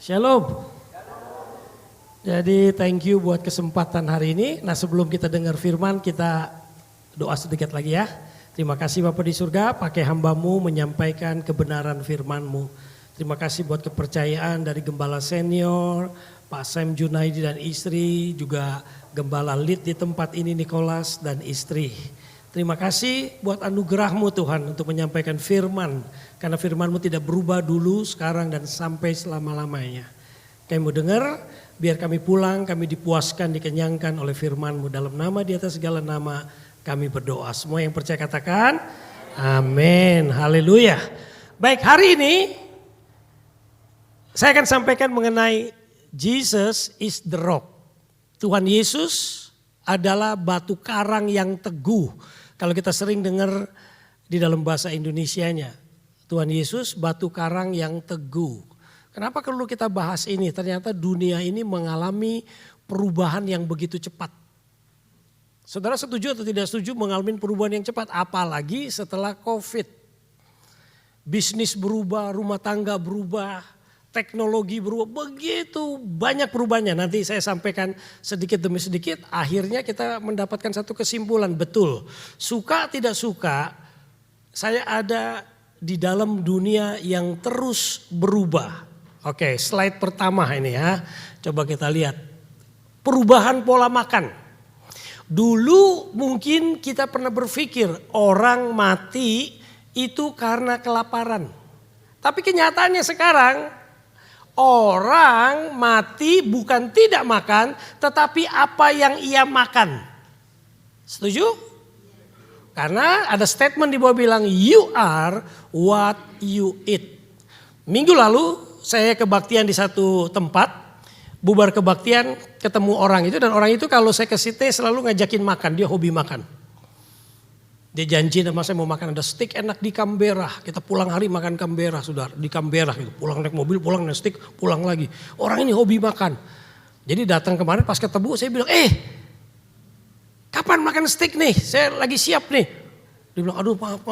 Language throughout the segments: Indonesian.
Shalom. Jadi thank you buat kesempatan hari ini. Nah sebelum kita dengar firman kita doa sedikit lagi ya. Terima kasih Bapa di surga pakai hamba-Mu menyampaikan kebenaran firman-Mu. Terima kasih buat kepercayaan dari Gembala Senior, Pak Sam Junaidi dan istri, juga Gembala Lead di tempat ini Nicholas dan istri. Terima kasih buat anugerah-Mu Tuhan untuk menyampaikan firman. Karena firman-Mu tidak berubah dulu, sekarang dan sampai selama-lamanya. Kami mau dengar, biar kami pulang, kami dipuaskan, dikenyangkan oleh firman-Mu. Dalam nama di atas segala nama kami berdoa. Semua yang percaya katakan, amin, haleluya. Baik, hari ini saya akan sampaikan mengenai Jesus is the rock. Tuhan Yesus adalah batu karang yang teguh. Kalau kita sering dengar di dalam bahasa Indonesianya, Tuhan Yesus batu karang yang teguh. Kenapa perlu kita bahas ini? Ternyata dunia ini mengalami perubahan yang begitu cepat. Saudara setuju atau tidak setuju mengalami perubahan yang cepat? Apalagi setelah COVID. Bisnis berubah, rumah tangga berubah, teknologi berubah, begitu banyak perubahannya. Nanti saya sampaikan sedikit demi sedikit, akhirnya kita mendapatkan satu kesimpulan, betul. Suka tidak suka, saya ada di dalam dunia yang terus berubah. Oke, slide pertama ini ya, coba kita lihat. Perubahan pola makan. Dulu mungkin kita pernah berpikir orang mati itu karena kelaparan. Tapi kenyataannya sekarang, orang mati bukan tidak makan, tetapi apa yang ia makan. Setuju? Karena ada statement di bawah bilang, you are what you eat. Minggu lalu saya kebaktian di satu tempat, bubar kebaktian, ketemu orang itu. Dan orang itu kalau saya kasih teh selalu ngajakin makan, dia hobi makan. Dia janji sama saya mau makan ada steak enak di Canberra. Kita pulang hari makan Canberra saudara. Di Canberra gitu. Pulang naik mobil, pulang naik steak, pulang lagi. Orang ini hobi makan. Jadi datang kemarin pas ketemu saya bilang, kapan makan steak nih? Saya lagi siap nih. Dia bilang, aduh maaf.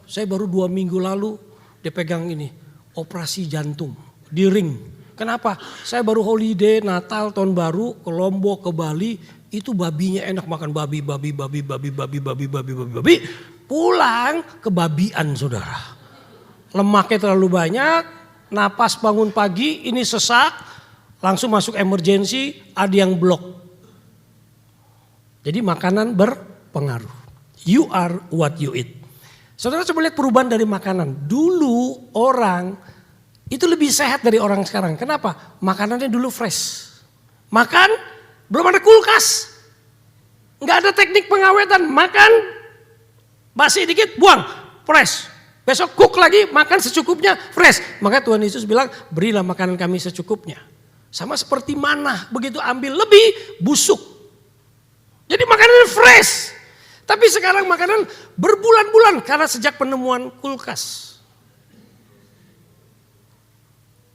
Saya baru 2 minggu lalu dia pegang ini. Operasi jantung di ring. Kenapa? Saya baru holiday Natal tahun baru ke Lombok ke Bali. Itu babinya enak makan babi. Pulang kebabian saudara. Lemaknya terlalu banyak. Napas bangun pagi ini sesak. Langsung masuk emergency. Ada yang blok. Jadi makanan berpengaruh. You are what you eat. Saudara coba lihat perubahan dari makanan. Dulu orang itu lebih sehat dari orang sekarang. Kenapa? Makanannya dulu fresh. Makan belum ada kulkas. Nggak ada teknik pengawetan. Makan basi dikit buang. Fresh. Besok cook lagi makan secukupnya fresh. Maka Tuhan Yesus bilang berilah makanan kami secukupnya. Sama seperti manah. Begitu ambil lebih busuk. Jadi makanan fresh. Tapi sekarang makanan berbulan-bulan karena sejak penemuan kulkas.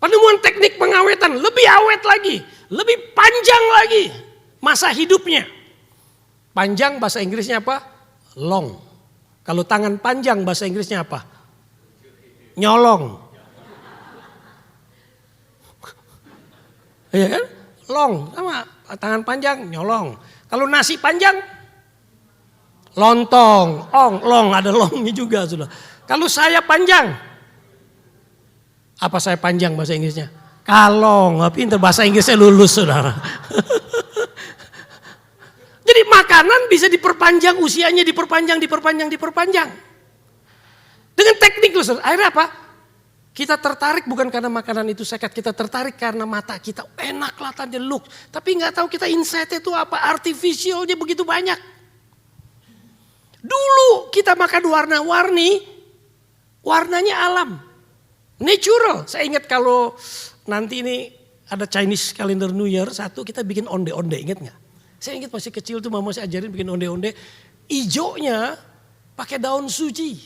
Penemuan teknik pengawetan lebih awet lagi, lebih panjang lagi masa hidupnya. Panjang bahasa Inggrisnya apa? Long. Kalau tangan panjang bahasa Inggrisnya apa? Nyolong. Iya kan? Long sama tangan panjang nyolong. Kalau nasi panjang lontong, long ada longnya juga sudah. Kalau saya panjang, apa saya panjang bahasa Inggrisnya? Kalong, pinter bahasa Inggrisnya lulus saudara. Jadi makanan bisa diperpanjang usianya, diperpanjang. Dengan teknik loh saudara. Akhirnya apa? Kita tertarik bukan karena makanan itu sehat, kita tertarik karena mata kita enak kelihatannya look. Tapi nggak tahu kita insight itu apa, artificialnya begitu banyak. Dulu kita makan warna-warni, warnanya alam, natural. Saya ingat kalau nanti ini ada Chinese Calendar New Year, satu kita bikin onde-onde, ingat nggak? Saya ingat masih kecil tuh mama saya ajarin bikin onde-onde, ijonya pakai daun suji,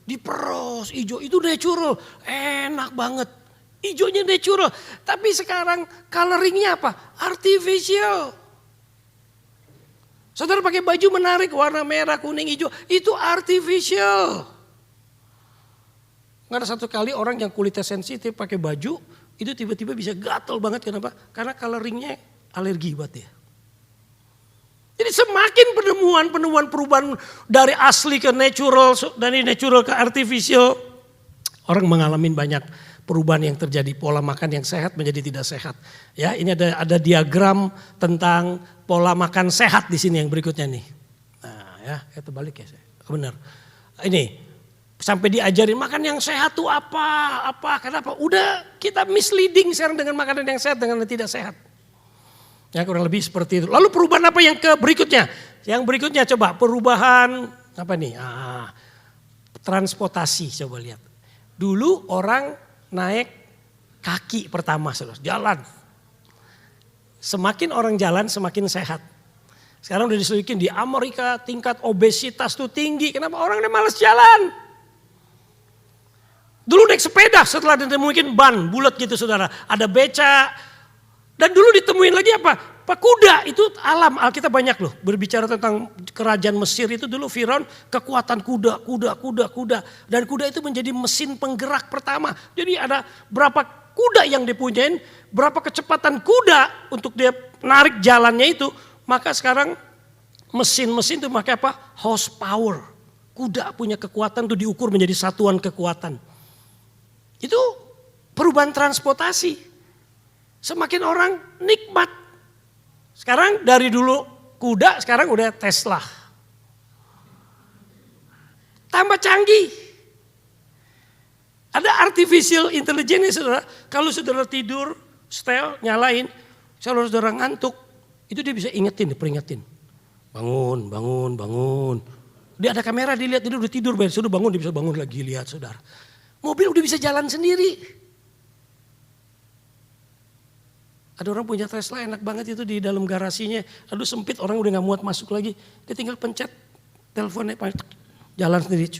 diperos ijo, itu natural, enak banget. Ijonya natural, tapi sekarang coloringnya apa? Artificial. Saudara pakai baju menarik warna merah, kuning, hijau. Itu artificial. Nggak ada satu kali orang yang kulitnya sensitif pakai baju itu tiba-tiba bisa gatel banget. Kenapa? Karena coloringnya alergi buat dia. Jadi semakin penemuan perubahan dari asli ke natural, dari natural ke artificial, orang mengalami banyak perubahan yang terjadi, pola makan yang sehat menjadi tidak sehat. Ya, ini ada diagram tentang pola makan sehat di sini yang berikutnya nih. Nah, ya, itu balik ya, benar. Ini sampai diajarin makan yang sehat tuh apa, kenapa? Udah kita misleading sekarang dengan makanan yang sehat dengan yang tidak sehat. Ya, kurang lebih seperti itu. Lalu perubahan apa yang ke berikutnya? Yang berikutnya coba perubahan apa nih? Transportasi, coba lihat. Dulu orang naik kaki pertama, saudara, jalan. Semakin orang jalan semakin sehat. Sekarang udah diselidikin di Amerika tingkat obesitas tuh tinggi. Kenapa? Orang udah malas jalan. Dulu naik sepeda setelah ditemuin ban bulat gitu, saudara. Ada beca. Dan dulu ditemuin lagi apa? Pak kuda, itu alam. Alkitab banyak loh berbicara tentang kerajaan Mesir itu dulu Firaun kekuatan kuda. Dan kuda itu menjadi mesin penggerak pertama. Jadi ada berapa kuda yang dipunyain, berapa kecepatan kuda untuk dia narik jalannya itu. Maka sekarang mesin-mesin itu pakai apa? Horsepower. Kuda punya kekuatan itu diukur menjadi satuan kekuatan. Itu perubahan transportasi. Semakin orang nikmat. Sekarang dari dulu kuda, sekarang udah Tesla. Tambah canggih. Ada artificial intelligence, saudara. Kalau saudara tidur, setel, nyalain. Kalau saudara ngantuk, itu dia bisa peringetin. Bangun. Dia ada kamera, dilihat, dia udah tidur. Sudah bangun, dia bisa bangun lagi, lihat saudara. Mobil udah bisa jalan sendiri. Ada orang punya Tesla enak banget itu di dalam garasinya. Aduh sempit, orang udah gak muat masuk lagi. Dia tinggal pencet teleponnya, jalan sendiri,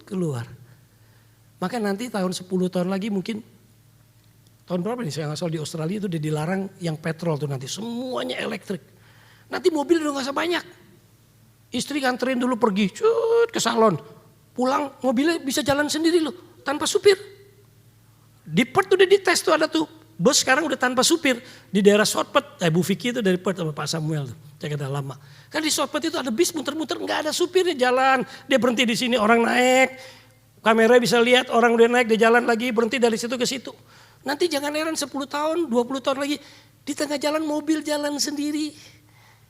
keluar. Maka nanti tahun 10 tahun lagi mungkin, tahun berapa nih saya gak salah di Australia itu udah dilarang yang petrol tuh nanti. Semuanya elektrik. Nanti mobil udah gak usah banyak. Istri nganterin dulu pergi, ke salon. Pulang mobilnya bisa jalan sendiri loh, tanpa supir. Di Perth udah dites tuh ada tuh. Bus sekarang udah tanpa supir di daerah South Perth. Bu Vicky itu dari Perth sama Pak Samuel tuh. Saya kena lama. Kan di South Perth itu ada bis muter-muter, nggak ada supirnya jalan. Dia berhenti di sini orang naik, kamera bisa lihat orang udah naik dia jalan lagi berhenti dari situ ke situ. Nanti jangan heran 10 tahun, 20 tahun lagi di tengah jalan mobil jalan sendiri.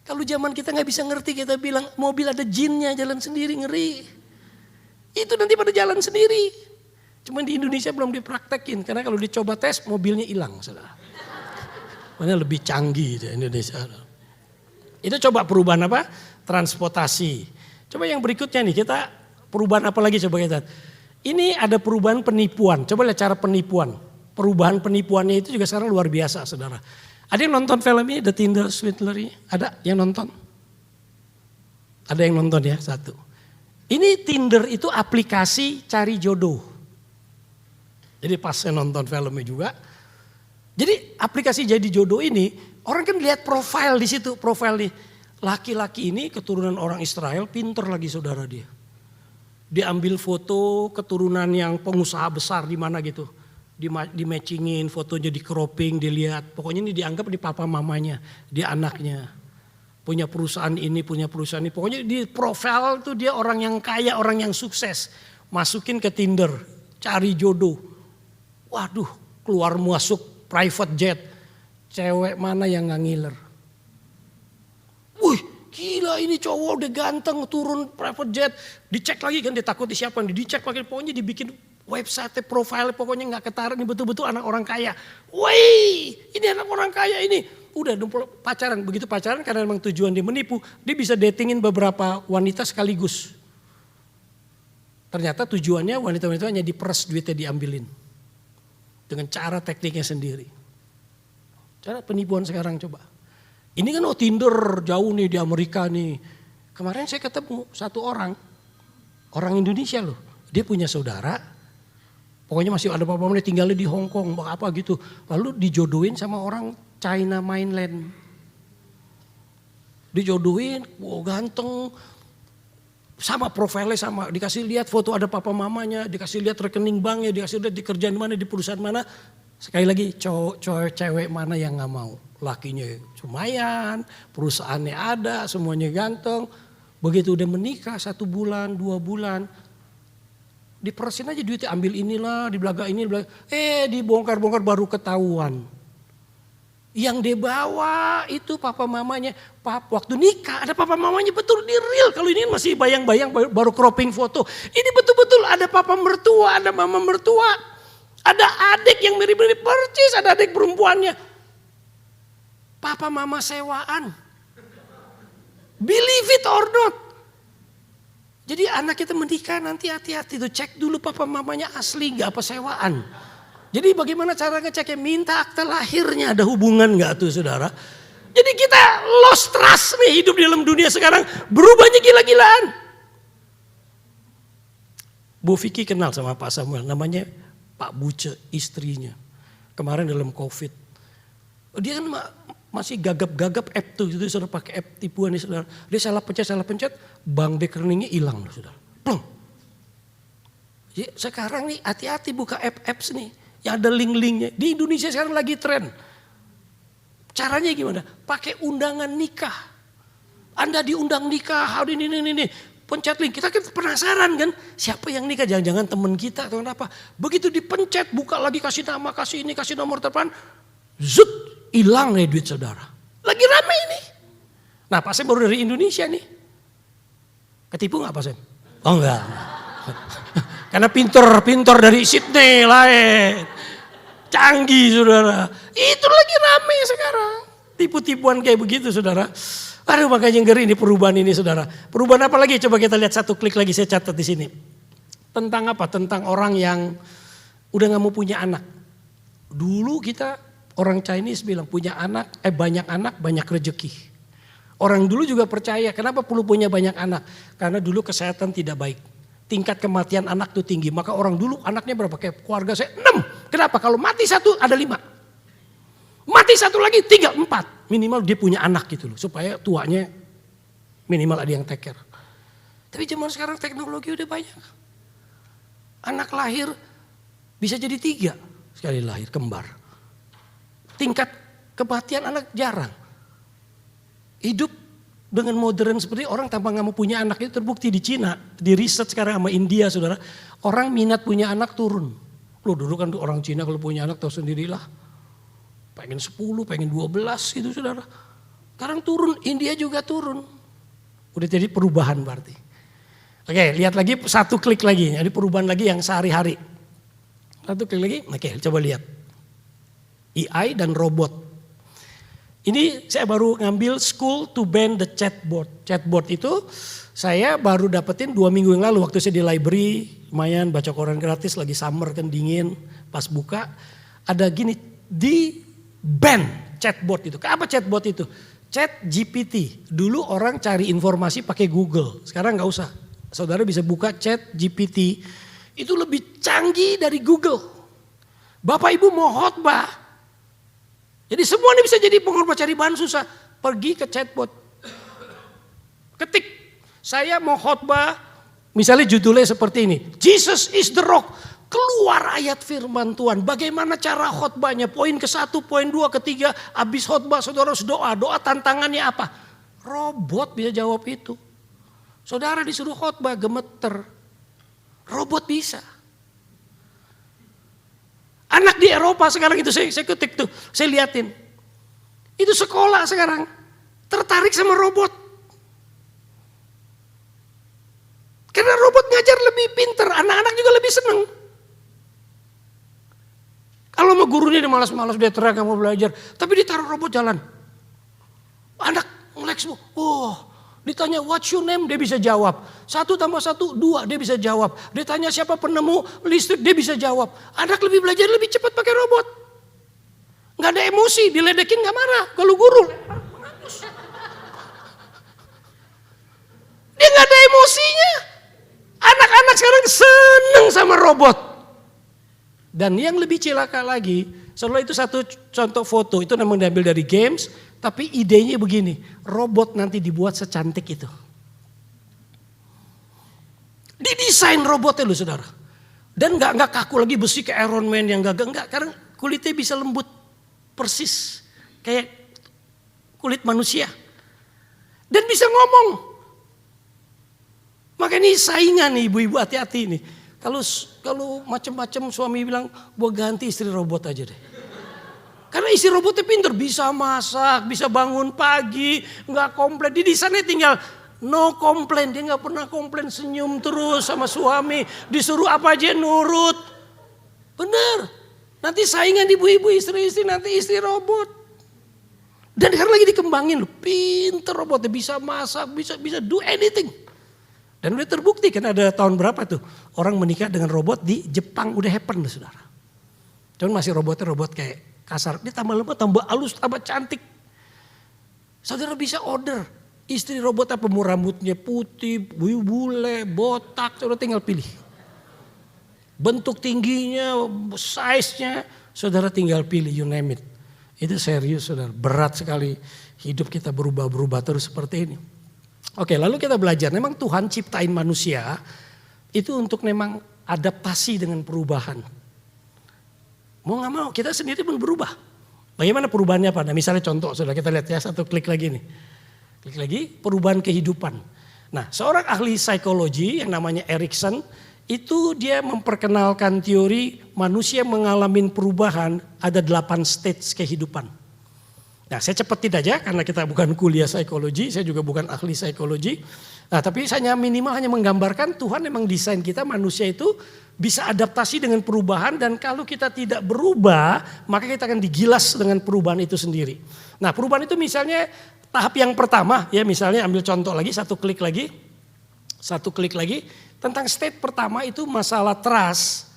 Kalau zaman kita nggak bisa ngerti kita bilang mobil ada jinnya jalan sendiri ngeri. Itu nanti pada jalan sendiri. Cuman di Indonesia belum dipraktekin karena kalau dicoba tes mobilnya hilang, saudara. Makanya lebih canggih di Indonesia. Itu coba perubahan apa? Transportasi. Coba yang berikutnya nih kita perubahan apa lagi coba kita. Ini ada perubahan penipuan. Coba lihat cara penipuan. Perubahan penipuannya itu juga sekarang luar biasa, saudara. Ada yang nonton film ini The Tinder Swindler? Ada yang nonton? Ada yang nonton ya satu. Ini Tinder itu aplikasi cari jodoh. Jadi pas saya nonton filmnya juga. Jadi aplikasi jadi jodoh ini orang kan lihat profil di situ. Profil nih laki-laki ini keturunan orang Israel, pinter lagi saudara dia. Dia ambil foto keturunan yang pengusaha besar di mana gitu. Di matchingin fotonya di cropping dilihat. Pokoknya ini dianggap di papa mamanya, dia anaknya. Punya perusahaan ini, punya perusahaan ini. Pokoknya di profil itu dia orang yang kaya, orang yang sukses. Masukin ke Tinder, cari jodoh. Waduh, keluar masuk private jet. Cewek mana yang gak ngiler? Wih, gila ini cowok udah ganteng turun private jet. Dicek lagi kan, dia takut siapa. Dicek lagi, pokoknya dibikin website, profile, pokoknya gak ketarik. Ini betul-betul anak orang kaya. Wih, ini anak orang kaya ini. Udah pacaran, begitu pacaran karena memang tujuan dia menipu. Dia bisa datingin beberapa wanita sekaligus. Ternyata tujuannya wanita-wanita hanya diperes duitnya diambilin. Dengan cara tekniknya sendiri. Cara penipuan sekarang coba. Ini kan Tinder jauh nih di Amerika nih. Kemarin saya ketemu satu orang Indonesia loh. Dia punya saudara, pokoknya masih ada apa-apa tinggalnya di Hong Kong, apa gitu. Lalu dijodohin sama orang China mainland. Dijodohin, wow ganteng. Sama profilnya sama, dikasih lihat foto ada papa mamanya, dikasih lihat rekening banknya, dikasih lihat di kerjaan mana, di perusahaan mana. Sekali lagi cowok cewek mana yang gak mau? Lakinya lumayan, perusahaannya ada, semuanya ganteng. Begitu udah menikah 1 bulan, 2 bulan. Diperesin aja duitnya, ambil inilah, di belakang ini, dibongkar-bongkar baru ketahuan. Yang dia bawa itu papa mamanya. Waktu nikah ada papa mamanya betul di real. Kalau ini masih bayang-bayang baru cropping foto. Ini betul-betul ada papa mertua, ada mama mertua. Ada adik yang mirip-mirip percis, ada adik perempuannya. Papa mama sewaan. Believe it or not. Jadi anak kita menikah nanti hati-hati tuh, cek dulu papa mamanya asli gak apa sewaan. Jadi bagaimana cara ngeceknya? Minta akta lahirnya, ada hubungan gak tuh saudara? Jadi kita lost trust nih hidup di dalam dunia sekarang, berubahnya gila-gilaan. Bu Vicky kenal sama Pak Samuel, namanya Pak Buce, istrinya. Kemarin dalam COVID. Dia kan masih gagap-gagap app tuh, itu saudara pakai app tipuan nih saudara. Dia salah pencet, bank rekeningnya hilang saudara. Plung. Jadi sekarang nih hati-hati buka apps nih. Yang ada link-linknya. Di Indonesia sekarang lagi tren. Caranya gimana? Pakai undangan nikah. Anda diundang nikah, hari ini. Pencet link, kita kan penasaran kan. Siapa yang nikah? Jangan-jangan teman kita atau apa. Begitu dipencet, buka lagi kasih nama, kasih ini, kasih nomor telepon. Zut, hilang nih duit saudara. Lagi rame ini. Nah Pak Sem baru dari Indonesia nih. Ketipu gak Pak Sem? Oh enggak. Karena pintor dari Sydney lain. Canggih saudara. Itu lagi rame sekarang. Tipu-tipuan kayak begitu saudara. Aduh makanya ngeri ini perubahan ini saudara. Perubahan apa lagi? Coba kita lihat satu klik lagi, saya catat di sini. Tentang apa? Tentang orang yang udah gak mau punya anak. Dulu kita orang Chinese bilang punya anak, banyak anak banyak rezeki. Orang dulu juga percaya, kenapa perlu punya banyak anak? Karena dulu kesehatan tidak baik. Tingkat kematian anak tuh tinggi. Maka orang dulu anaknya berapa? Kayak keluarga saya 6. Kenapa? Kalau mati 1 ada 5. Mati 1 lagi 3, 4. Minimal dia punya anak gitu loh. Supaya tuanya minimal ada yang take care. Tapi zaman sekarang teknologi udah banyak. Anak lahir bisa jadi 3 sekali lahir kembar. Tingkat kematian anak jarang. Hidup dengan modern seperti orang tanpa nggak mau punya anak itu terbukti di Cina. Di riset sekarang sama India saudara. Orang minat punya anak turun. Loh dulu kan orang Cina kalau punya anak tahu sendirilah. Pengen 10, pengen 12 gitu saudara. Sekarang turun, India juga turun. Udah jadi perubahan berarti. Oke lihat lagi satu klik lagi. Jadi perubahan lagi yang sehari-hari. Satu klik lagi, oke coba lihat. AI dan robot. Ini saya baru ngambil School to Ban the Chatbot. Chatbot itu saya baru dapetin 2 minggu yang lalu waktu saya di library. Lumayan baca koran gratis, lagi summer kan dingin. Pas buka ada gini, di ban chatbot itu. Apa chatbot itu? Chat GPT. Dulu orang cari informasi pakai Google. Sekarang gak usah. Saudara bisa buka Chat GPT. Itu lebih canggih dari Google. Bapak ibu mau khotbah. Jadi semua ini bisa jadi pengkhotbah, cari bahan susah. Pergi ke chatbot. Ketik. Saya mau khotbah. Misalnya judulnya seperti ini. Jesus is the rock. Keluar ayat firman Tuhan. Bagaimana cara khotbahnya? Poin ke-1, poin 2, ke-3. Habis khotbah saudara harus doa. Doa tantangannya apa? Robot bisa jawab itu. Saudara disuruh khotbah gemeter. Robot bisa. Anak di Eropa sekarang itu saya ketik tuh. Saya liatin. Itu sekolah sekarang. Tertarik sama robot. Karena robot ngajar lebih pinter. Anak-anak juga lebih seneng. Kalau mau gurunya dia malas-malas, dia teriak mau belajar. Tapi ditaruh robot jalan. Anak ngelek semua. Oh, ditanya what's your name, dia bisa jawab. 1 tambah 1, 2, dia bisa jawab. Dia tanya siapa penemu listrik, dia bisa jawab. Anak lebih belajar lebih cepat pakai robot. Gak ada emosi, diledekin gak marah. Kalau guru, dia gak ada emosinya. Anak-anak sekarang seneng sama robot. Dan yang lebih cilaka lagi, setelah itu satu contoh foto, itu memang diambil dari games, tapi idenya begini, robot nanti dibuat secantik itu. Didesain robotnya loh saudara. Dan gak kaku lagi besi ke Iron Man yang gagah, enggak. Karena kulitnya bisa lembut persis kayak kulit manusia. Dan bisa ngomong. Makanya ini saingan nih ibu-ibu, hati-hati nih. Kalau macam-macam suami bilang, gua ganti istri robot aja deh. Karena istri robotnya pinter, bisa masak, bisa bangun pagi, nggak komplain. Di sana tinggal no komplain, dia nggak pernah komplain, senyum terus sama suami, disuruh apa aja nurut. Bener. Nanti saingan ibu-ibu, istri-istri, nanti istri robot. Dan sekarang lagi dikembangin loh, pinter robotnya, bisa masak, bisa do anything. Dan udah terbukti kan ada tahun berapa tuh orang menikah dengan robot di Jepang udah happen loh saudara. Cuman masih robotnya robot kayak kasar, dia tambah lemah, tambah halus, tambah cantik. Saudara bisa order istri robot apa, mau rambutnya putih, bule, botak, saudara tinggal pilih. Bentuk tingginya, size-nya, saudara tinggal pilih, you name it. Itu serius saudara, berat sekali hidup kita berubah-berubah terus seperti ini. Oke, lalu kita belajar, memang Tuhan ciptain manusia itu untuk memang adaptasi dengan perubahan. Mau gak mau, kita sendiri pun berubah. Bagaimana perubahannya apa? Nah misalnya contoh, sudah kita lihat ya, satu klik lagi nih. Klik lagi, perubahan kehidupan. Nah seorang ahli psikologi yang namanya Erikson, itu dia memperkenalkan teori manusia mengalami perubahan ada 8 stage kehidupan. Nah saya cepetin aja karena kita bukan kuliah psikologi, saya juga bukan ahli psikologi. Nah tapi saya minimal hanya menggambarkan Tuhan memang desain kita manusia itu bisa adaptasi dengan perubahan, dan kalau kita tidak berubah maka kita akan digilas dengan perubahan itu sendiri. Nah perubahan itu misalnya tahap yang pertama ya, misalnya ambil contoh lagi, satu klik lagi tentang state pertama itu masalah trust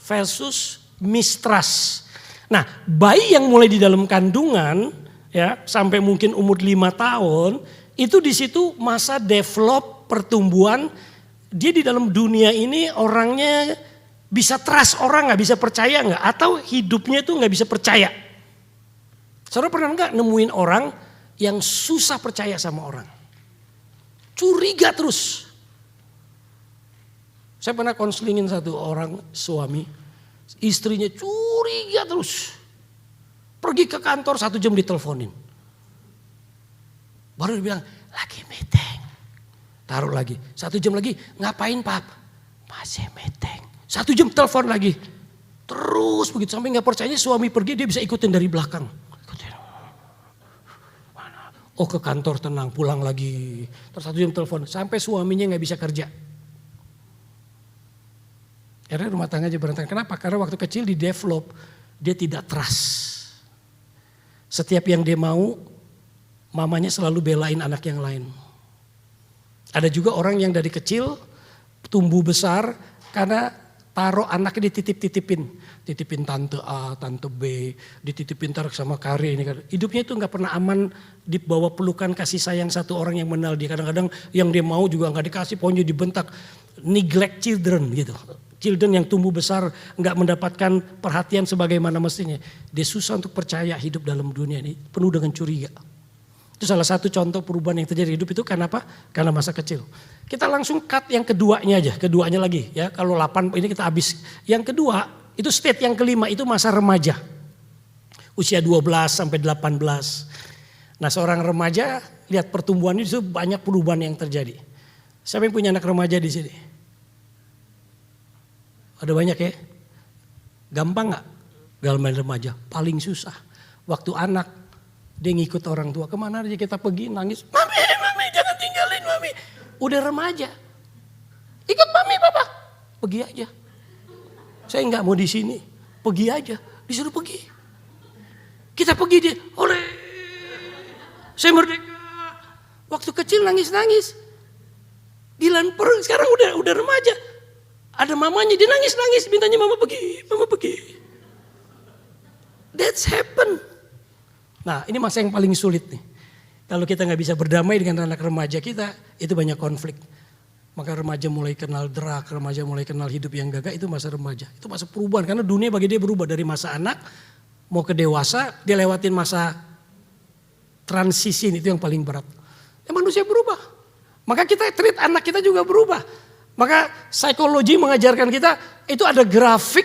versus mistrust. Nah bayi yang mulai di dalam kandungan ya sampai mungkin umur 5 tahun itu di situ masa develop pertumbuhan, dia di dalam dunia ini orangnya bisa trust orang, nggak bisa percaya nggak, atau hidupnya itu nggak bisa percaya. Saudara pernah nggak nemuin orang yang susah percaya sama orang, curiga terus? Saya pernah konselingin satu orang suami, istrinya curiga terus. Pergi ke kantor 1 jam diteleponin. Baru dia bilang, lagi meeting. Taruh lagi, 1 jam lagi, ngapain pap? Masih meeting. 1 jam telepon lagi. Terus begitu, sampai gak percaya suami pergi, dia bisa ikutin dari belakang. Oh ke kantor tenang, pulang lagi. Terus 1 jam telepon, sampai suaminya gak bisa kerja. Akhirnya rumah tangganya berantakan. Kenapa? Karena waktu kecil di develop, dia tidak trust. Setiap yang dia mau, mamanya selalu belain anak yang lain. Ada juga orang yang dari kecil tumbuh besar karena taruh anaknya dititip-titipin. Titipin tante A, tante B, dititipin taruh sama Kari. Hidupnya itu gak pernah aman di bawah pelukan kasih sayang satu orang yang mengenal dia. Kadang-kadang yang dia mau juga gak dikasih, pokoknya dibentak. Neglect children gitu. Children yang tumbuh besar gak mendapatkan perhatian sebagaimana mestinya. Dia susah untuk percaya hidup dalam dunia ini, penuh dengan curiga. Itu salah satu contoh perubahan yang terjadi di hidup itu karena apa? Karena masa kecil. Kita langsung cut yang keduanya aja, keduanya lagi ya. Kalau 8 ini kita habis. Yang kedua, itu state yang kelima itu masa remaja. Usia 12 sampai 18. Nah, seorang remaja lihat pertumbuhan itu banyak perubahan yang terjadi. Siapa yang punya anak remaja di sini? Ada banyak ya? Gampang gak? Dalam remaja, paling susah. Waktu anak, dia ngikut orang tua. Kemana aja kita pergi nangis. Mami jangan tinggalin mami. Udah remaja. Ikut mami papa. Pergi aja. Saya gak mau di sini. Pergi aja. Disuruh pergi. Kita pergi dia. Oleh. Saya merdeka. Waktu kecil nangis-nangis. Gilan perut sekarang udah remaja. Ada mamanya, dia nangis-nangis, mintanya mama pergi. That's happen. Nah ini masa yang paling sulit nih. Kalau kita gak bisa berdamai dengan anak remaja kita, itu banyak konflik. Maka remaja mulai kenal drug, remaja mulai kenal hidup yang gagah, itu masa remaja. Itu masa perubahan, karena dunia bagi dia berubah dari masa anak, mau ke dewasa, dia lewatin masa transisi, itu yang paling berat. Ya manusia berubah. Maka kita treat anak kita juga berubah. Maka psikologi mengajarkan kita itu ada grafik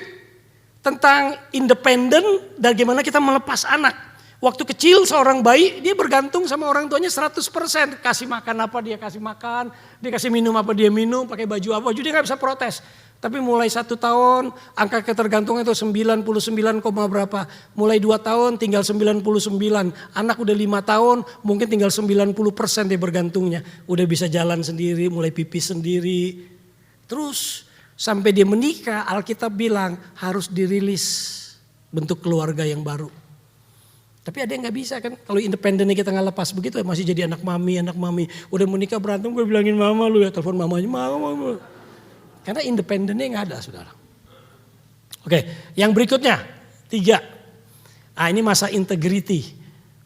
tentang independen dan gimana kita melepas anak. Waktu kecil seorang bayi dia bergantung sama orang tuanya 100%. Kasih makan apa dia kasih makan, dia kasih minum apa dia minum, pakai baju apa, jadi dia gak bisa protes. Tapi mulai 1 tahun angka ketergantungan itu 99, berapa. Mulai 2 tahun tinggal 99. Anak udah 5 tahun mungkin tinggal 90% dia bergantungnya. Udah bisa jalan sendiri, mulai pipis sendiri. Terus sampai dia menikah, Alkitab bilang harus dirilis bentuk keluarga yang baru. Tapi ada yang gak bisa kan, kalau independennya kita gak lepas begitu masih jadi anak mami. Udah menikah berantem gue bilangin mama lu ya, telepon mamanya mama. Karena independennya gak ada saudara. Oke, yang berikutnya 3. Ini masa integrity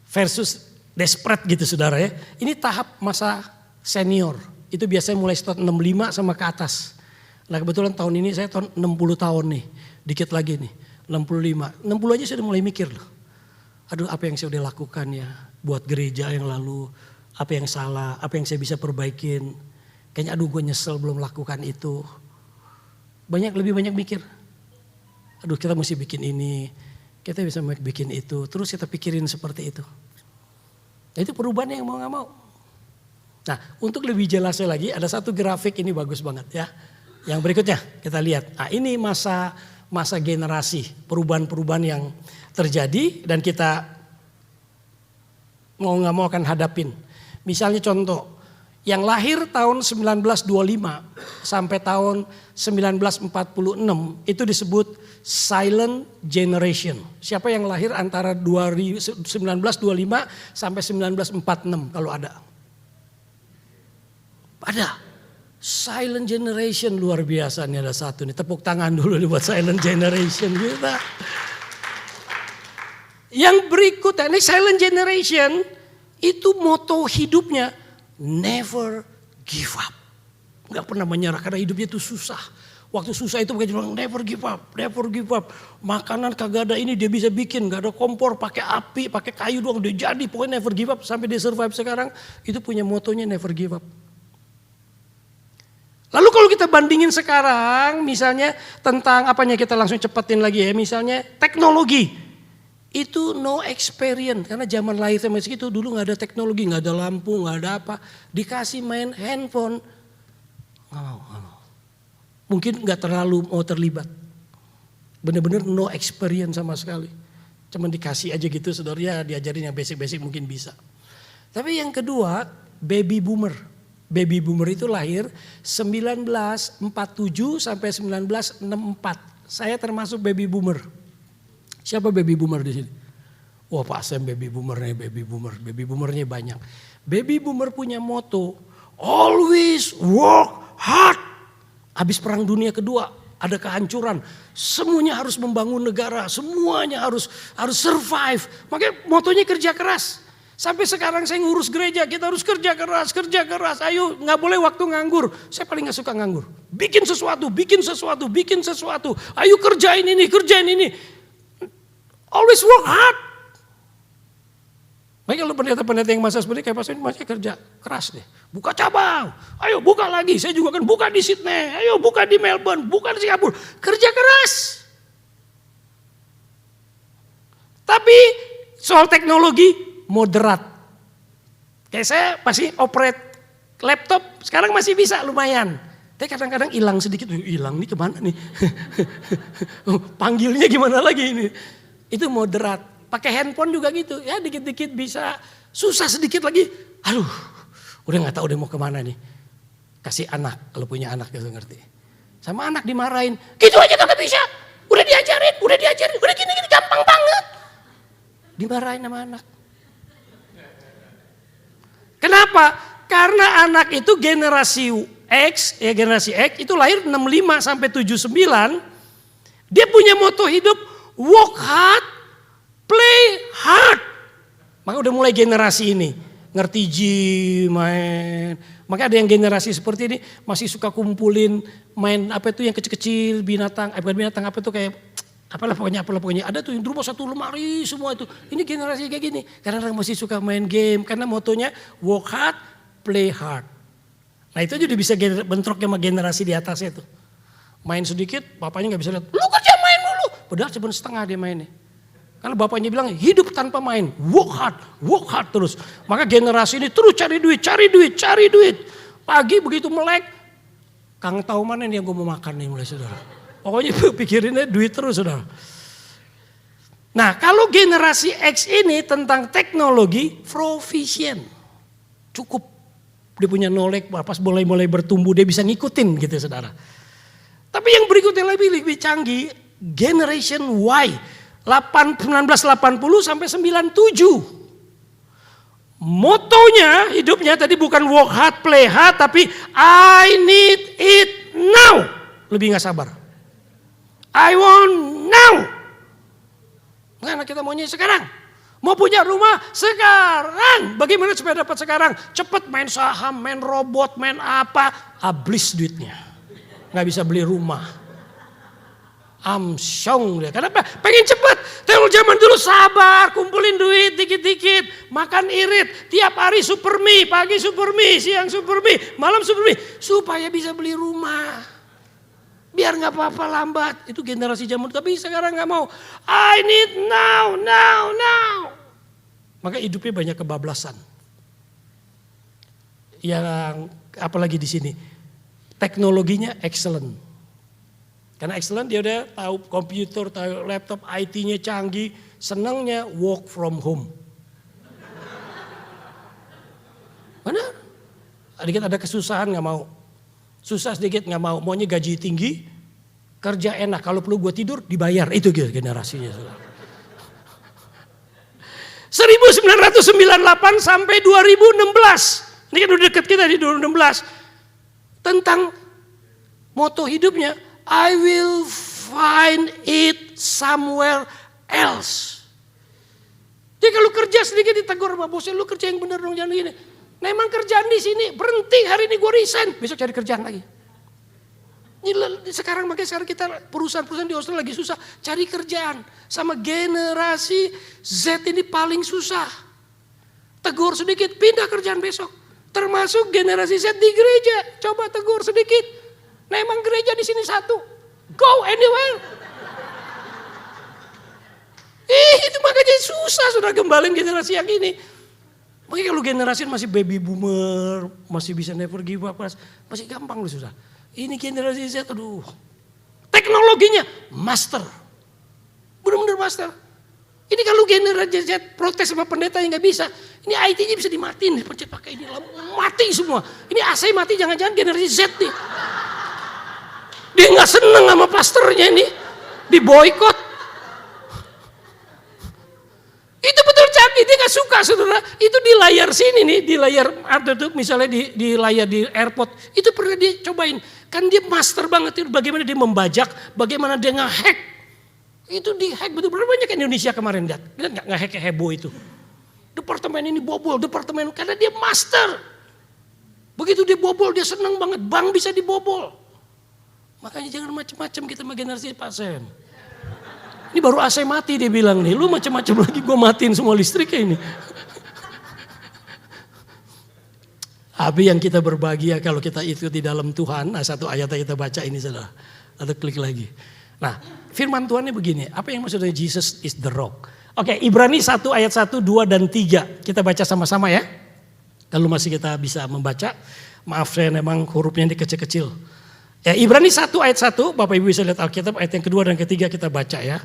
versus desperate gitu saudara ya. Ini tahap masa senior, itu biasanya mulai start 65 sama ke atas. Nah kebetulan tahun ini saya tahun 60 tahun nih, dikit lagi nih, 65. 60 aja sudah mulai mikir loh. Aduh apa yang saya udah lakukan ya buat gereja yang lalu, apa yang salah, apa yang saya bisa perbaikin. Kayaknya aduh gue nyesel belum lakukan itu. Lebih banyak mikir. Aduh kita mesti bikin ini, kita bisa bikin itu, terus kita pikirin seperti itu. Nah itu perubahan yang mau gak mau. Nah untuk lebih jelasnya lagi ada satu grafik ini bagus banget ya. Yang berikutnya kita lihat, nah ini masa generasi, perubahan-perubahan yang terjadi dan kita mau gak mau akan hadapin. Misalnya contoh, yang lahir tahun 1925 sampai tahun 1946 itu disebut silent generation. Siapa yang lahir antara 1925 sampai 1946 kalau ada? Ada. Silent generation luar biasa nih ada satu nih. Tepuk tangan dulu buat silent generation kita. Yang berikutnya ini silent generation itu moto hidupnya never give up. Gak pernah menyerah karena hidupnya itu susah. Waktu susah itu pakai bilang never give up, never give up. Makanan kagak ada ini dia bisa bikin, gak ada kompor, pakai api, pakai kayu doang udah jadi. Pokoknya never give up sampai dia survive sekarang. Itu punya motonya never give up. Lalu kalau kita bandingin sekarang misalnya tentang apanya kita langsung cepetin lagi ya. Misalnya teknologi itu no experience. Karena zaman lahir sama segitu dulu gak ada teknologi, gak ada lampu, gak ada apa. Dikasih main handphone. Gak mau. Mungkin gak terlalu mau terlibat. Bener-bener no experience sama sekali. Cuman dikasih aja gitu saudara ya diajarin yang basic-basic mungkin bisa. Tapi yang kedua baby boomer. Baby boomer itu lahir 1947 sampai 1964. Saya termasuk baby boomer. Siapa baby boomer di sini? Wah Pak Sam baby boomer nih, baby boomer. Baby boomernya banyak. Baby boomer punya moto always work hard. Habis perang dunia kedua ada kehancuran. Semuanya harus membangun negara, semuanya harus survive. Makanya motonya kerja keras. Sampai sekarang saya ngurus gereja, kita harus kerja keras. Ayo gak boleh waktu nganggur. Saya paling gak suka nganggur. Bikin sesuatu. Ayo kerjain ini. Always work hard. Baik kalau pendeta-pendeta yang masa seperti kayak pastor ini masih kerja keras deh. Buka cabang, ayo buka lagi. Saya juga kan buka di Sydney, ayo buka di Melbourne, buka di Singapura. Kerja keras. Tapi soal teknologi moderat. Kayak saya masih operate laptop, sekarang masih bisa lumayan. Tapi kadang-kadang hilang sedikit, hilang nih kemana nih? Panggilnya gimana lagi ini? Itu moderat. Pakai handphone juga gitu, ya dikit-dikit bisa. Susah sedikit lagi, aduh udah gak tahu udah mau kemana nih. Kasih anak, kalau punya anak gitu ngerti. Sama anak dimarahin, gitu aja kagak bisa. Udah diajarin, udah gini gampang banget. Dimarahin sama anak. Kenapa? Karena anak itu generasi X itu lahir 65 sampai 79. Dia punya moto hidup work hard, play hard. Maka udah mulai generasi ini ngerti gym, main. Maka ada yang generasi seperti ini masih suka kumpulin main apa itu yang kecil-kecil binatang, bukan binatang apa itu kayak apalah pokoknya ada tuh yang di rumah satu lemari semua itu. Ini generasi kayak gini. Karena orang masih suka main game. Karena motonya work hard, play hard. Nah itu jadi bisa bentrok sama generasi di atasnya tuh. Main sedikit, bapaknya gak bisa lihat. Lu kerja main mulu. Padahal cuma setengah dia mainnya. Karena bapaknya bilang hidup tanpa main, work hard terus. Maka generasi ini terus cari duit. Pagi begitu melek, Kang tahu mana nih yang gue mau makan nih mulai saudara. Pokoknya pikirinnya duit terus saudara. Nah kalau generasi X ini tentang teknologi proficient. Cukup dia punya knowledge, pas mulai bertumbuh dia bisa ngikutin gitu saudara. Tapi yang berikutnya lebih canggih, generation Y. 1980 sampai 97. Motonya hidupnya tadi bukan work hard, play hard, tapi I need it now. Lebih gak sabar. I want now. Karena kita maunya sekarang. Mau punya rumah sekarang. Bagaimana supaya dapat sekarang? Cepat main saham, main robot, main apa. Habis duitnya. Gak bisa beli rumah. Amsyong dia. Kenapa? Pengen cepat. Kalau zaman dulu sabar, kumpulin duit dikit-dikit, makan irit, tiap hari super mie, pagi super mie, siang super mie, malam super mie, supaya bisa beli rumah. Biar nggak apa-apa lambat. Itu generasi zaman. Tapi sekarang nggak mau. I need now. Maka hidupnya banyak kebablasan. Yang apalagi di sini, teknologinya excellent. Karena excellent dia udah tahu komputer, tahu laptop, IT-nya canggih, senangnya work from home. Benar? Sedikit ada kesusahan nggak mau, susah sedikit nggak mau, maunya gaji tinggi, kerja enak, kalau perlu gue tidur dibayar, itu generasinya. 1998 sampai 2016, ini kan udah deket kita di 2016, tentang moto hidupnya. I will find it somewhere else. Jadi kalau kerja sedikit ditegur sama bosnya, lu kerja yang benar dong, jangan gini. Nah emang kerjaan di sini, berhenti hari ini gue resign, besok cari kerjaan lagi. Ini sekarang makanya sekarang kita perusahaan-perusahaan di Australia lagi susah cari kerjaan. Sama generasi Z ini paling susah. Tegur sedikit, pindah kerjaan besok. Termasuk generasi Z di gereja, coba tegur sedikit. Nah emang gereja di sini satu, go anywhere. Itu makanya susah sudah kembali generasi yang ini. Makanya kalau generasi masih baby boomer, masih bisa never give up, masih gampang loh susah. Ini generasi Z, aduh, teknologinya master, benar-benar master. Ini kalau generasi Z protes sama pendeta yang nggak bisa, ini IT-nya bisa dimatiin, dipencet pakai ini, mati semua. Ini AC mati, jangan-jangan generasi Z nih. Dia nggak seneng sama pastornya ini, diboikot. Itu betul canggih, dia nggak suka saudara. Itu di layar sini nih, di layar atau misalnya di layar di airport, itu pernah dia cobain. Kan dia master banget itu bagaimana dia membajak, bagaimana dia nge-hack. Itu di-hack betul-betul banyak Indonesia kemarin lihat nggak hack heboh itu. Departemen ini bobol, departemen karena dia master. Begitu dia bobol dia seneng banget, bank bisa dibobol. Makanya jangan macam-macam kita sama generasi Pak Sam. Ini baru AC mati dia bilang nih, lu macam-macam lagi gue matiin semua listriknya ini. Tapi yang kita berbahagia kalau kita itu di dalam Tuhan, nah satu ayat yang kita baca ini saudara. Atau klik lagi. Nah firman Tuhannya begini, apa yang maksudnya Jesus is the rock. Oke, Ibrani 1 ayat 1, 2 dan 3. Kita baca sama-sama ya. Kalau masih kita bisa membaca, maaf saya memang hurufnya ini kecil-kecil. Ya, Ibrani 1 ayat 1, Bapak Ibu bisa lihat Alkitab ayat yang kedua dan ketiga kita baca ya.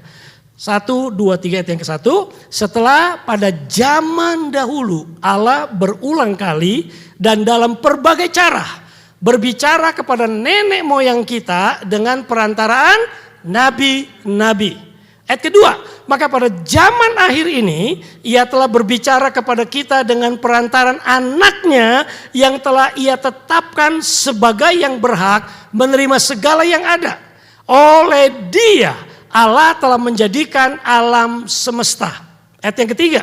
1, 2, 3 ayat yang ke-1. Setelah pada zaman dahulu Allah berulang kali dan dalam berbagai cara berbicara kepada nenek moyang kita dengan perantaraan nabi-nabi. Ayat kedua, maka pada zaman akhir ini ia telah berbicara kepada kita dengan perantaran anaknya yang telah ia tetapkan sebagai yang berhak menerima segala yang ada. Oleh dia Allah telah menjadikan alam semesta. Ayat yang ketiga,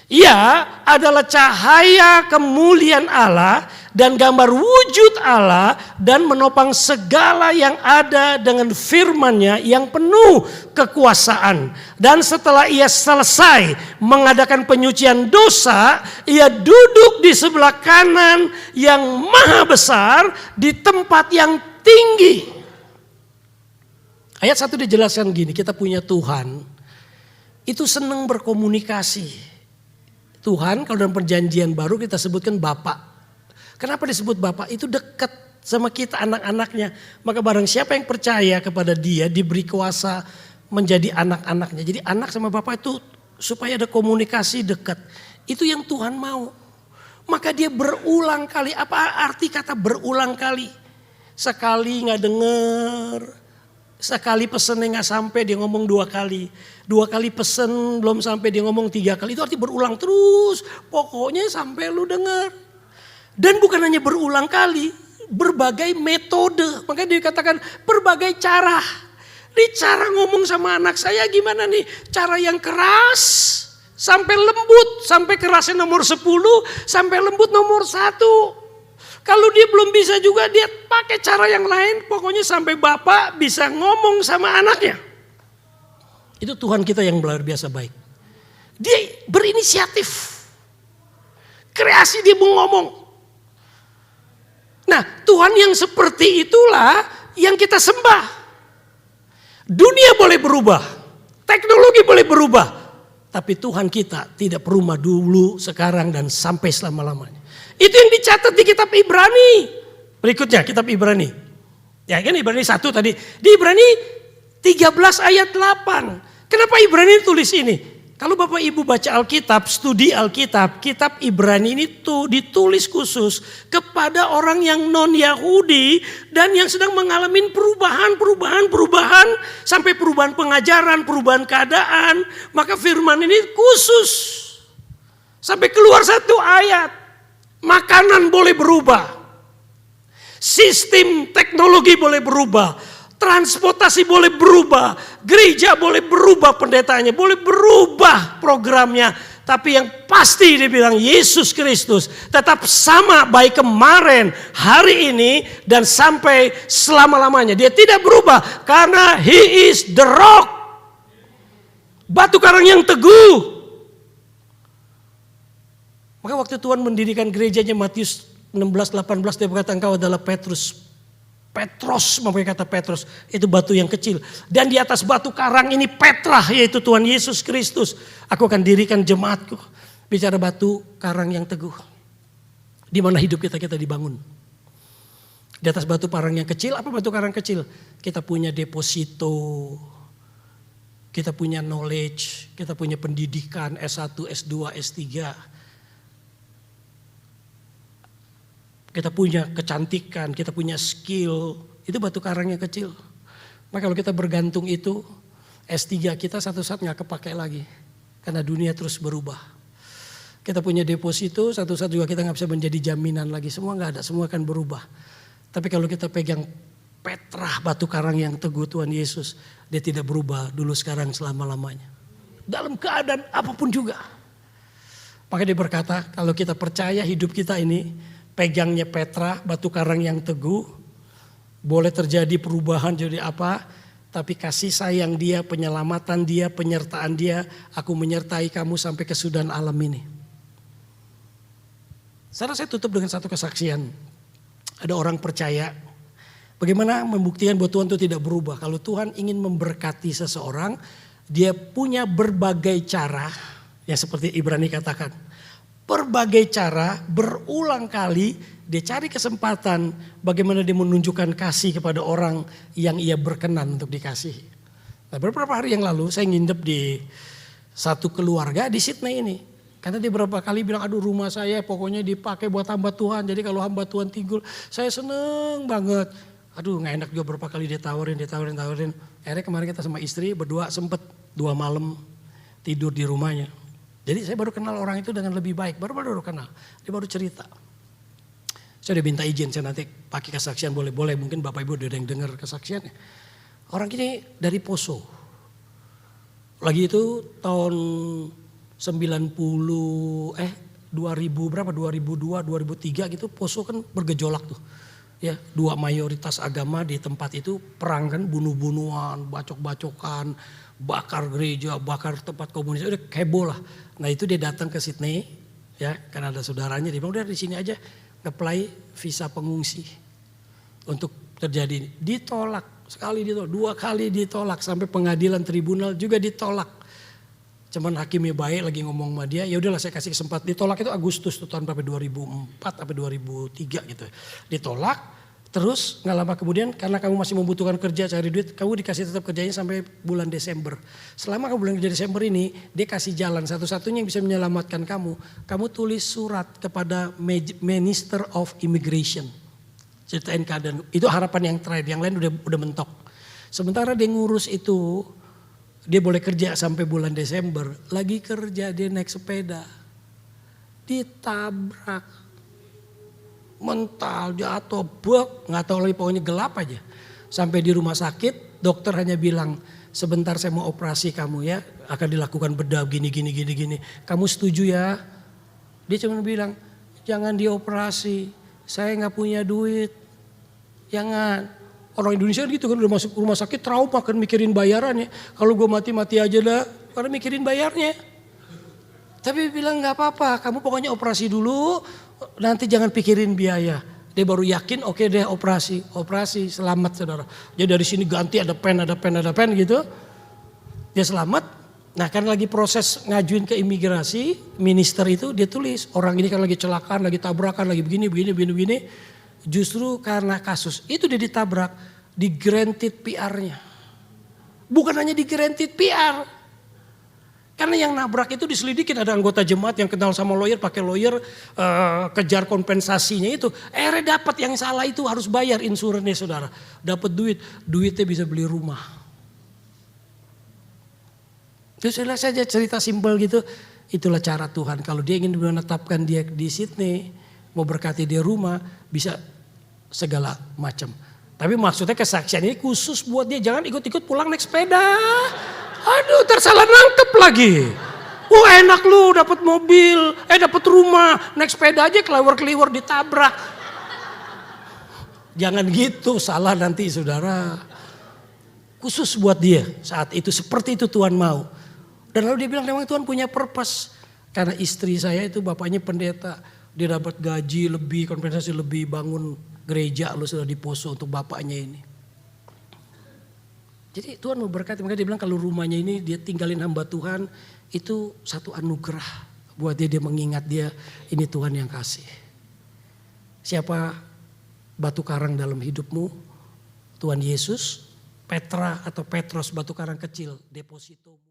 ia adalah cahaya kemuliaan Allah dan gambar wujud Allah dan menopang segala yang ada dengan firman-Nya yang penuh kekuasaan. Dan setelah ia selesai mengadakan penyucian dosa, ia duduk di sebelah kanan yang maha besar di tempat yang tinggi. Ayat 1 dijelaskan gini, kita punya Tuhan itu senang berkomunikasi. Tuhan kalau dalam perjanjian baru kita sebutkan Bapa. Kenapa disebut Bapa? Itu dekat sama kita anak-anaknya. Maka barang siapa yang percaya kepada Dia diberi kuasa menjadi anak-anaknya. Jadi anak sama Bapa itu supaya ada komunikasi dekat. Itu yang Tuhan mau. Maka Dia berulang kali. Apa arti kata berulang kali? Sekali gak denger. Sekali pesennya gak sampai dia ngomong 2 kali. 2 kali pesen belum sampai dia ngomong 3 kali. Itu arti berulang terus. Pokoknya sampai lu denger. Dan bukan hanya berulang kali. Berbagai metode. Makanya dikatakan berbagai cara. Ini cara ngomong sama anak saya gimana nih? Cara yang keras sampai lembut. Sampai kerasnya nomor 10. Sampai lembut nomor 1. Kalau dia belum bisa juga dia pakai cara yang lain. Pokoknya sampai bapak bisa ngomong sama anaknya. Itu Tuhan kita yang luar biasa baik. Dia berinisiatif. Kreasi dia mau ngomong. Nah Tuhan yang seperti itulah yang kita sembah. Dunia boleh berubah. Teknologi boleh berubah. Tapi Tuhan kita tidak berubah dulu, sekarang dan sampai selama-lamanya. Itu yang dicatat di kitab Ibrani. Berikutnya kitab Ibrani. Ya kan Ibrani 1 tadi. Di Ibrani 13 ayat 8. Kenapa Ibrani tulis ini? Kalau Bapak Ibu baca Alkitab, studi Alkitab, kitab Ibrani ini tuh ditulis khusus kepada orang yang non-Yahudi dan yang sedang mengalami perubahan sampai perubahan pengajaran, perubahan keadaan. Maka firman ini khusus sampai keluar 1 ayat. Makanan boleh berubah. Sistem teknologi boleh berubah. Transportasi boleh berubah. Gereja boleh berubah pendetanya. Boleh berubah programnya. Tapi yang pasti dibilang Yesus Kristus tetap sama baik kemarin, hari ini, dan sampai selama-lamanya. Dia tidak berubah karena He is the rock. Batu karang yang teguh. Maka waktu Tuhan mendirikan gerejanya Matius 16-18 dia berkata engkau adalah Petrus. Petros, memakai kata Petrus, itu batu yang kecil. Dan di atas batu karang ini Petra, yaitu Tuhan Yesus Kristus. Aku akan dirikan jemaatku. Bicara batu karang yang teguh. Di mana hidup kita dibangun. Di atas batu karang yang kecil, apa batu karang kecil? Kita punya deposito. Kita punya knowledge, kita punya pendidikan S1, S2, S3. Kita punya kecantikan, kita punya skill, itu batu karang yang kecil. Maka kalau kita bergantung itu, S3 kita satu saat gak kepakai lagi. Karena dunia terus berubah. Kita punya deposito, satu saat juga kita gak bisa menjadi jaminan lagi. Semua gak ada, semua akan berubah. Tapi kalau kita pegang Petra, batu karang yang teguh Tuhan Yesus, dia tidak berubah dulu sekarang selama-lamanya. Dalam keadaan apapun juga. Maka dia berkata, kalau kita percaya hidup kita ini, pegangnya Petra, batu karang yang teguh. Boleh terjadi perubahan jadi apa. Tapi kasih sayang dia, penyelamatan dia, penyertaan dia. Aku menyertai kamu sampai kesudahan alam ini. Sekarang saya tutup dengan satu kesaksian. Ada orang percaya. Bagaimana membuktikan bahwa Tuhan itu tidak berubah. Kalau Tuhan ingin memberkati seseorang. Dia punya berbagai cara. Yang seperti Ibrani katakan. Berbagai cara berulang kali dia cari kesempatan bagaimana dia menunjukkan kasih kepada orang yang ia berkenan untuk dikasihi. Nah, beberapa hari yang lalu saya nginep di satu keluarga di Sydney ini. Karena dia beberapa kali bilang aduh rumah saya pokoknya dipakai buat hamba Tuhan. Jadi kalau hamba Tuhan tinggal saya seneng banget. Aduh gak enak juga beberapa kali dia tawarin. Akhirnya kemarin kita sama istri berdua sempet 2 malam tidur di rumahnya. Jadi saya baru kenal orang itu dengan lebih baik, baru kenal. Dia baru cerita. Saya udah minta izin, saya nanti pakai kesaksian boleh mungkin Bapak Ibu udah ada yang dengar kesaksiannya. Orang ini dari Poso. Lagi itu tahun 2002, 2003 gitu Poso kan bergejolak tuh. Ya, 2 mayoritas agama di tempat itu perang kan, bunuh-bunuhan, bacok-bacokan, bakar gereja, bakar tempat komunis, udah heboh lah. Nah itu dia datang ke Sydney, ya karena ada saudaranya, dia bilang udah di sini aja, apply visa pengungsi untuk terjadi. Ditolak sekali ditolak, 2 kali ditolak, sampai pengadilan tribunal juga ditolak. Cuman hakimnya baik lagi ngomong sama dia, ya udahlah saya kasih kesempatan. Ditolak itu Agustus tuh tahun 2004 atau 2003 gitu. Ditolak. Terus nggak lama kemudian karena kamu masih membutuhkan kerja cari duit, kamu dikasih tetap kerjanya sampai bulan Desember. Selama kamu bulan kerja Desember ini, dia kasih jalan satu-satunya yang bisa menyelamatkan kamu. Kamu tulis surat kepada Minister of Immigration. Ceritain keadaan, itu harapan yang terakhir, yang lain udah mentok. Sementara dia ngurus itu, dia boleh kerja sampai bulan Desember. Lagi kerja dia naik sepeda, ditabrak. Mental, jatuh, nggak tahu lagi pokoknya gelap aja. Sampai di rumah sakit, dokter hanya bilang, sebentar saya mau operasi kamu ya, akan dilakukan bedah gini. Kamu setuju ya? Dia cuma bilang, jangan dioperasi, saya nggak punya duit. Jangan. Orang Indonesia gitu kan udah masuk rumah sakit trauma kan mikirin bayarannya. Kalau gue mati aja dah, karena mikirin bayarnya. Tapi bilang nggak apa-apa, kamu pokoknya operasi dulu, nanti jangan pikirin biaya. Dia baru yakin, oke deh operasi, selamat saudara. Jadi dari sini ganti ada pen gitu. Dia selamat. Nah kan lagi proses ngajuin ke imigrasi, minister itu dia tulis orang ini kan lagi celakaan, lagi tabrakan, lagi begini. Justru karena kasus itu dia ditabrak, di granted PR-nya. Bukan hanya di granted PR. Karena yang nabrak itu diselidikin, ada anggota jemaat yang kenal sama lawyer, pakai lawyer kejar kompensasinya itu. Dapat yang salah itu harus bayar insurannya saudara. Dapat duitnya bisa beli rumah. Terus saja cerita simpel gitu, itulah cara Tuhan. Kalau dia ingin menetapkan dia di Sydney, mau berkati dia rumah, bisa segala macam. Tapi maksudnya kesaksian ini khusus buat dia, jangan ikut-ikut pulang naik sepeda. Aduh, tersalah nangkep lagi. Enak lu dapat mobil, dapat rumah, naik sepeda aja keliwar ditabrak. Jangan gitu, salah nanti saudara. Khusus buat dia saat itu, seperti itu Tuhan mau. Dan lalu dia bilang memang Tuhan punya purpose. Karena istri saya itu bapaknya pendeta, dia dapat gaji lebih, kompensasi lebih, bangun gereja lu sudah di Poso untuk bapaknya ini. Jadi Tuhan mau berkati, makanya dia bilang kalau rumahnya ini dia tinggalin hamba Tuhan, itu satu anugerah buat dia mengingat dia ini Tuhan yang kasih. Siapa batu karang dalam hidupmu? Tuhan Yesus, Petra atau Petros batu karang kecil, depositomu.